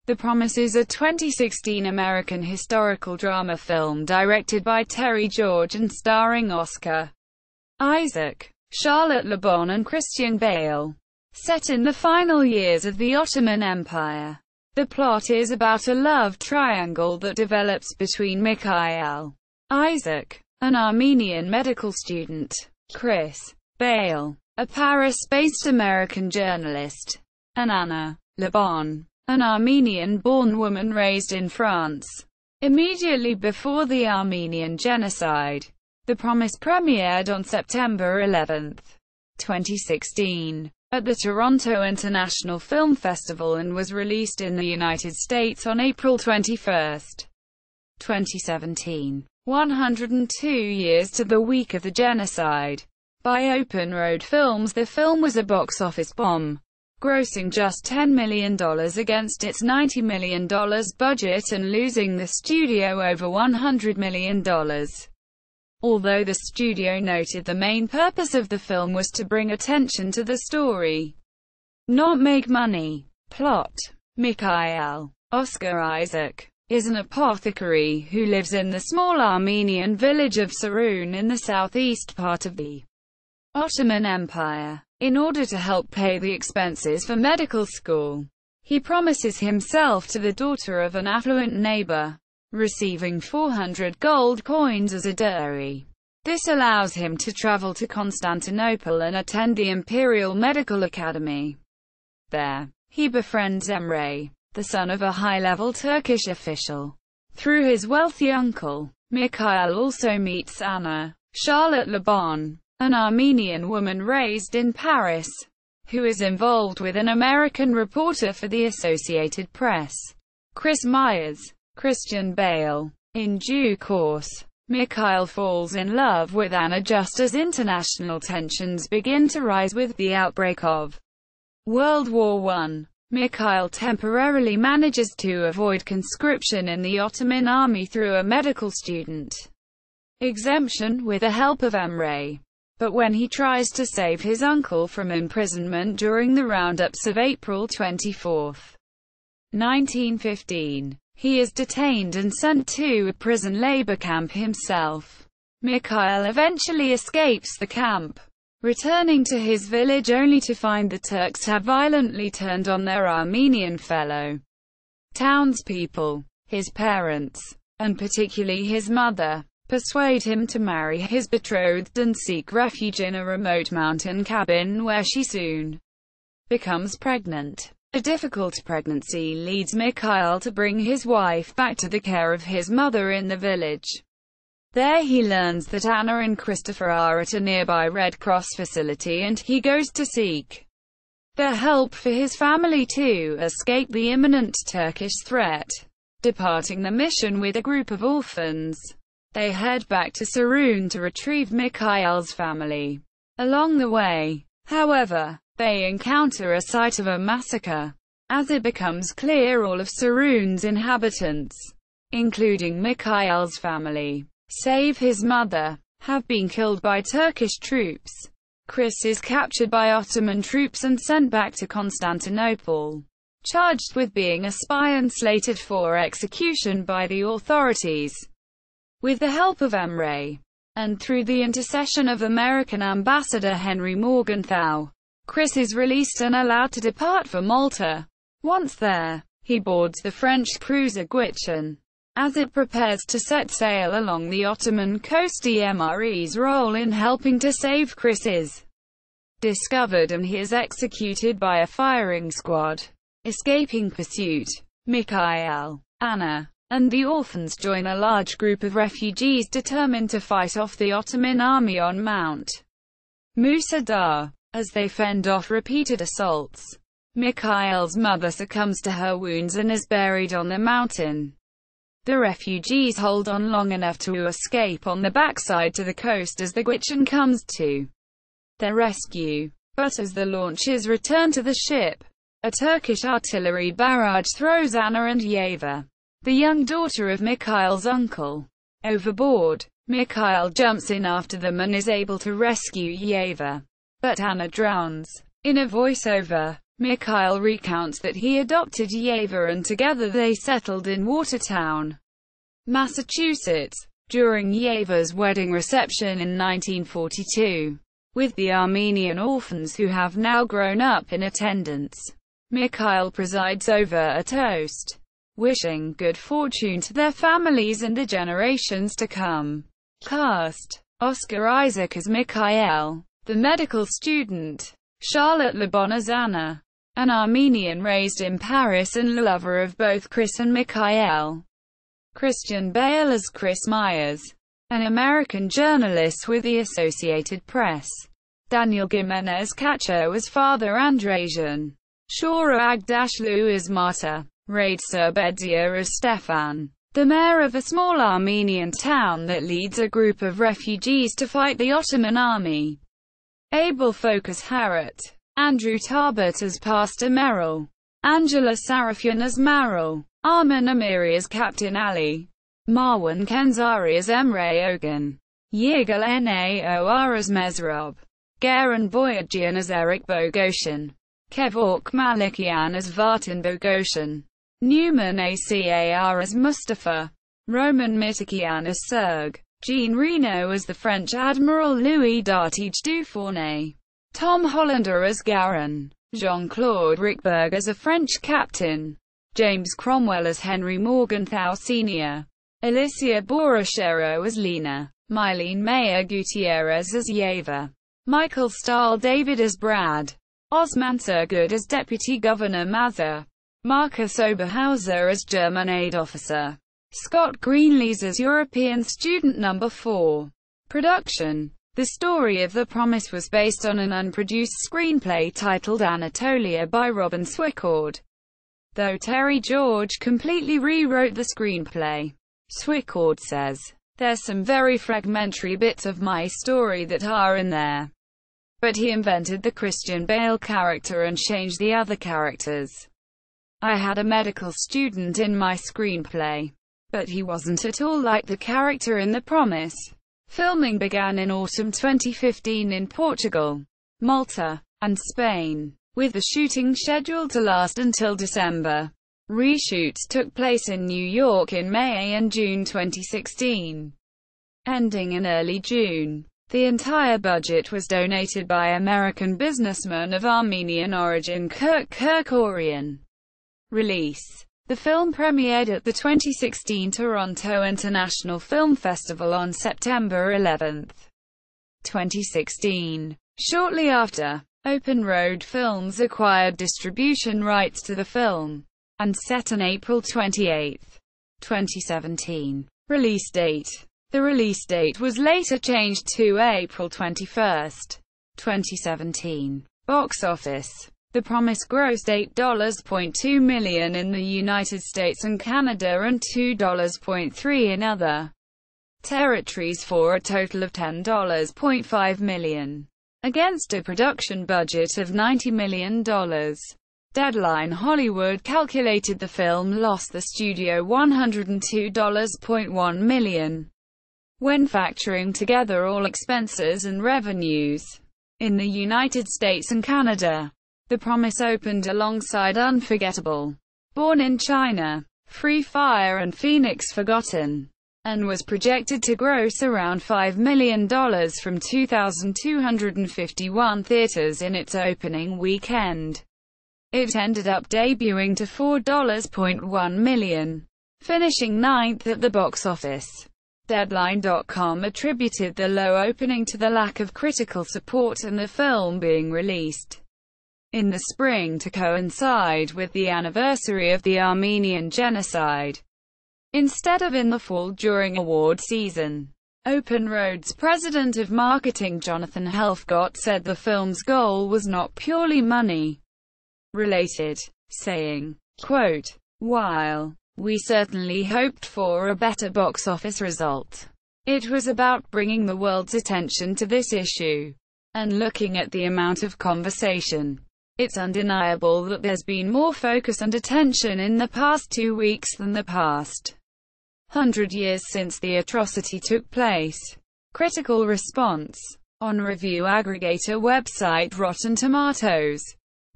The Promise is a 2016 American historical drama film directed by Terry George and starring Oscar Isaac, Charlotte Le Bon and Christian Bale. Set in the final years of the Ottoman Empire, the plot is about a love triangle that develops between Mikael, Isaac, an Armenian medical student, Chris, Bale, a Paris-based American journalist, and Anna, Le Bon, an Armenian-born woman raised in France. Immediately before the Armenian Genocide, The Promise premiered on September 11, 2016, at the Toronto International Film Festival and was released in the United States on April 21, 2017. 102 years to the week of the genocide. By Open Road Films, the film was a box office bomb, grossing just $10 million against its $90 million budget and losing the studio over $100 million. Although the studio noted the main purpose of the film was to bring attention to the story, not make money. Plot: Mikael, Oscar Isaac, is an apothecary who lives in the small Armenian village of Sarun in the southeast part of the Ottoman Empire. In order to help pay the expenses for medical school, he promises himself to the daughter of an affluent neighbor, receiving 400 gold coins as a dowry. This allows him to travel to Constantinople and attend the Imperial Medical Academy. There, he befriends Emre, the son of a high-level Turkish official. Through his wealthy uncle, Mikael also meets Anna, Charlotte Le Bon, an Armenian woman raised in Paris, who is involved with an American reporter for the Associated Press, Chris Myers. Christian Bale. In due course, Mikael falls in love with Anna just as international tensions begin to rise with the outbreak of World War I. Mikael temporarily manages to avoid conscription in the Ottoman army through a medical student exemption with the help of Emre. But when he tries to save his uncle from imprisonment during the roundups of April 24, 1915, he is detained and sent to a prison labor camp himself. Mikael eventually escapes the camp, returning to his village only to find the Turks have violently turned on their Armenian fellow townspeople. His parents, and particularly his mother, persuade him to marry his betrothed and seek refuge in a remote mountain cabin where she soon becomes pregnant. A difficult pregnancy leads Mikael to bring his wife back to the care of his mother in the village. There he learns that Anna and Christopher are at a nearby Red Cross facility and he goes to seek their help for his family to escape the imminent Turkish threat. Departing the mission with a group of orphans, they head back to Sarun to retrieve Mikael's family. Along the way, however, they encounter a site of a massacre. As it becomes clear all of Sarun's inhabitants, including Mikael's family, save his mother, have been killed by Turkish troops. Chris is captured by Ottoman troops and sent back to Constantinople, charged with being a spy and slated for execution by the authorities. With the help of Emre, and through the intercession of American Ambassador Henry Morgenthau, Chris is released and allowed to depart for Malta. Once there, he boards the French cruiser Gwich'in. As it prepares to set sail along the Ottoman coast, Emre's role in helping to save Chris is discovered and he is executed by a firing squad. Escaping pursuit, Mikael, Anna, and the orphans join a large group of refugees determined to fight off the Ottoman army on Mount Musa Dagh. As they fend off repeated assaults, Mikael's mother succumbs to her wounds and is buried on the mountain. The refugees hold on long enough to escape on the backside to the coast as the Gwich'in comes to their rescue. But as the launches return to the ship, a Turkish artillery barrage throws Anna and Yeva, the young daughter of Mikael's uncle, overboard. Mikael jumps in after them and is able to rescue Yeva. But Anna drowns. In a voiceover, Mikael recounts that he adopted Yeva and together they settled in Watertown, Massachusetts, during Yeva's wedding reception in 1942. With the Armenian orphans who have now grown up in attendance, Mikael presides over a toast, wishing good fortune to their families and the generations to come. Cast: Oscar Isaac as Mikael, the medical student; Charlotte Le Bon as Anna, an Armenian raised in Paris and lover of both Chris and Mikael; Christian Bale as Chris Myers, an American journalist with the Associated Press; Daniel Gimenez Cacho as Father Andresian; Shora Agdashlu as Marta; Raid Surbedia as Stefan, the mayor of a small Armenian town that leads a group of refugees to fight the Ottoman army; Abel Focus Harrot; Andrew Tarbert as Pastor Merrill; Angela Sarafian as Maril; Armin Amiri as Captain Ali; Marwan Kenzari as Emre Ogun; Yigal Naor as Mesrob; Garen Boyajian as Eric Bogosian; Kevork Malikian as Vartan Bogosian; Newman Acar as Mustafa; Roman Mitikian as Serg; Jean Reno as the French Admiral Louis d'Artige du Fournay; Tom Hollander as Garin; Jean-Claude Rickberg as a French captain; James Cromwell as Henry Morgenthau Sr., Alicia Borrachero as Lena; Mylene Mayer Gutierrez as Yeva; Michael Stahl David as Brad; Osman Surgood as Deputy Governor Mather; Marcus Oberhauser as German aid officer; Scott Greenlees as European student number 4. Production: The story of The Promise was based on an unproduced screenplay titled Anatolia by Robin Swicord, though Terry George completely rewrote the screenplay. Swicord says, "There's some very fragmentary bits of my story that are in there. But he invented the Christian Bale character and changed the other characters. I had a medical student in my screenplay, but he wasn't at all like the character in The Promise." Filming began in autumn 2015 in Portugal, Malta, and Spain, with the shooting scheduled to last until December. Reshoots took place in New York in May and June 2016, ending in early June. The entire budget was donated by American businessman of Armenian origin Kirk Kerkorian. Release: The film premiered at the 2016 Toronto International Film Festival on September 11, 2016. Shortly after, Open Road Films acquired distribution rights to the film, and set an April 28, 2017, release date. The release date was later changed to April 21, 2017. Box office: The Promise grossed $8.2 million in the United States and Canada and $2.3 million in other territories for a total of $10.5 million, against a production budget of $90 million. Deadline Hollywood calculated the film lost the studio $102.1 million when factoring together all expenses and revenues. In the United States and Canada, The Promise opened alongside Unforgettable, Born in China, Free Fire and Phoenix Forgotten, and was projected to gross around $5 million from 2,251 theaters in its opening weekend. It ended up debuting to $4.1 million, finishing ninth at the box office. Deadline.com attributed the low opening to the lack of critical support and the film being released in the spring to coincide with the anniversary of the Armenian Genocide, instead of in the fall during award season. Open Road's president of marketing Jonathan Helfgott said the film's goal was not purely money-related, saying, quote, "While we certainly hoped for a better box office result, it was about bringing the world's attention to this issue. And looking at the amount of conversation, it's undeniable that there's been more focus and attention in the past 2 weeks than the past 100 years since the atrocity took place." Critical response. On review aggregator website Rotten Tomatoes,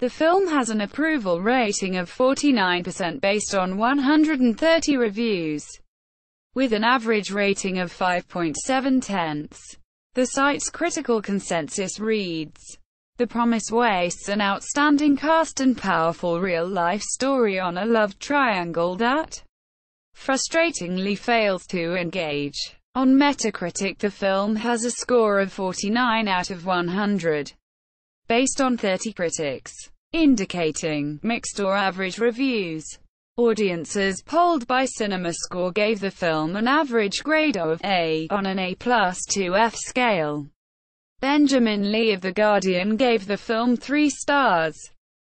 The film has an approval rating of 49% based on 130 reviews, with an average rating of 5.7. The site's critical consensus reads, "The Promise wastes an outstanding cast and powerful real-life story on a love triangle that frustratingly fails to engage." On Metacritic, the film has a score of 49 out of 100, based on 30 critics, indicating mixed or average reviews. Audiences polled by CinemaScore gave the film an average grade of A on an A+ to F scale. Benjamin Lee of The Guardian gave the film 3 stars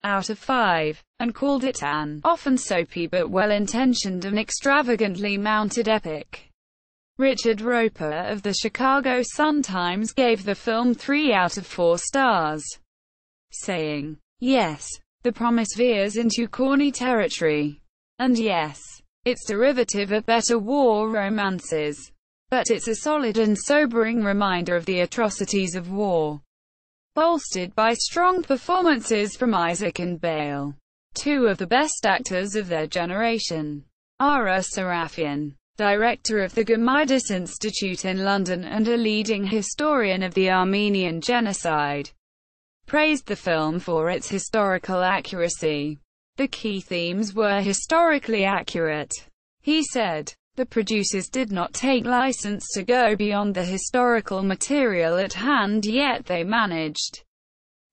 out of 5, and called it an often soapy but well-intentioned and extravagantly mounted epic. Richard Roper of the Chicago Sun-Times gave the film 3 out of 4 stars, saying, "Yes, The Promise veers into corny territory. And yes, it's derivative of better war romances. But it's a solid and sobering reminder of the atrocities of war, bolstered by strong performances from Isaac and Bale, two of the best actors of their generation." Ara Sarafian, director of the Gemidas Institute in London and a leading historian of the Armenian Genocide, praised the film for its historical accuracy. The key themes were historically accurate. He said, "The producers did not take license to go beyond the historical material at hand, yet they managed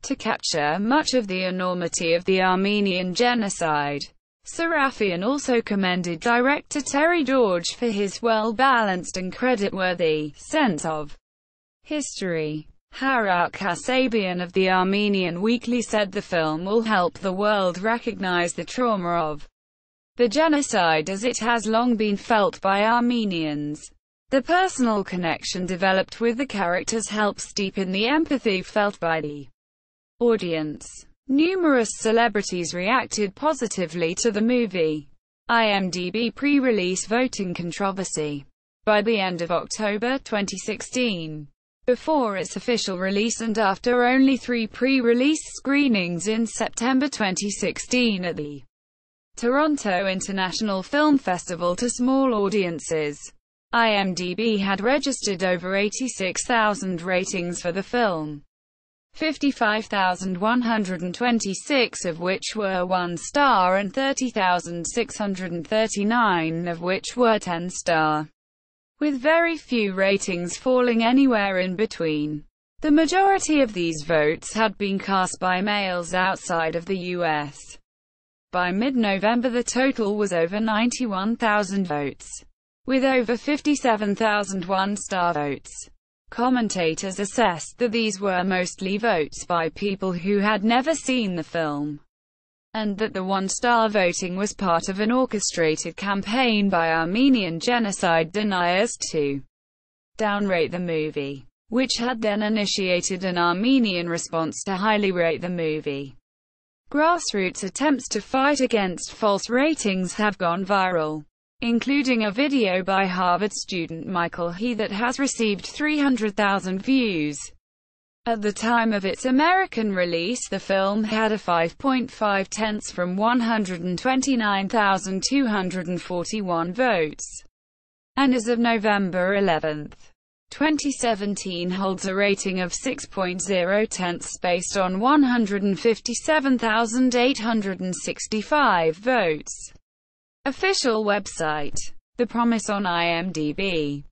to capture much of the enormity of the Armenian Genocide." Sarafian also commended director Terry George for his well-balanced and credit-worthy sense of history. Harak Kasabian of the Armenian Weekly said the film will help the world recognize the trauma of the genocide as it has long been felt by Armenians. The personal connection developed with the characters helps deepen the empathy felt by the audience. Numerous celebrities reacted positively to the movie. IMDb pre-release voting controversy. By the end of October 2016, before its official release and after only 3 pre-release screenings in September 2016 at the Toronto International Film Festival to small audiences, IMDb had registered over 86,000 ratings for the film, 55,126 of which were 1 star and 30,639 of which were 10 star. With very few ratings falling anywhere in between. The majority of these votes had been cast by males outside of the US. By mid-November the total was over 91,000 votes, with over 57,000 one-star votes. Commentators assessed that these were mostly votes by people who had never seen the film, and that the one-star voting was part of an orchestrated campaign by Armenian genocide deniers to downrate the movie, which had then initiated an Armenian response to highly rate the movie. Grassroots attempts to fight against false ratings have gone viral, including a video by Harvard student Mikael that has received 300,000 views. At the time of its American release, the film had a 5.5 from 129,241 votes, and as of November 11, 2017 holds a rating of 6.0 based on 157,865 votes. Official website. The Promise on IMDb.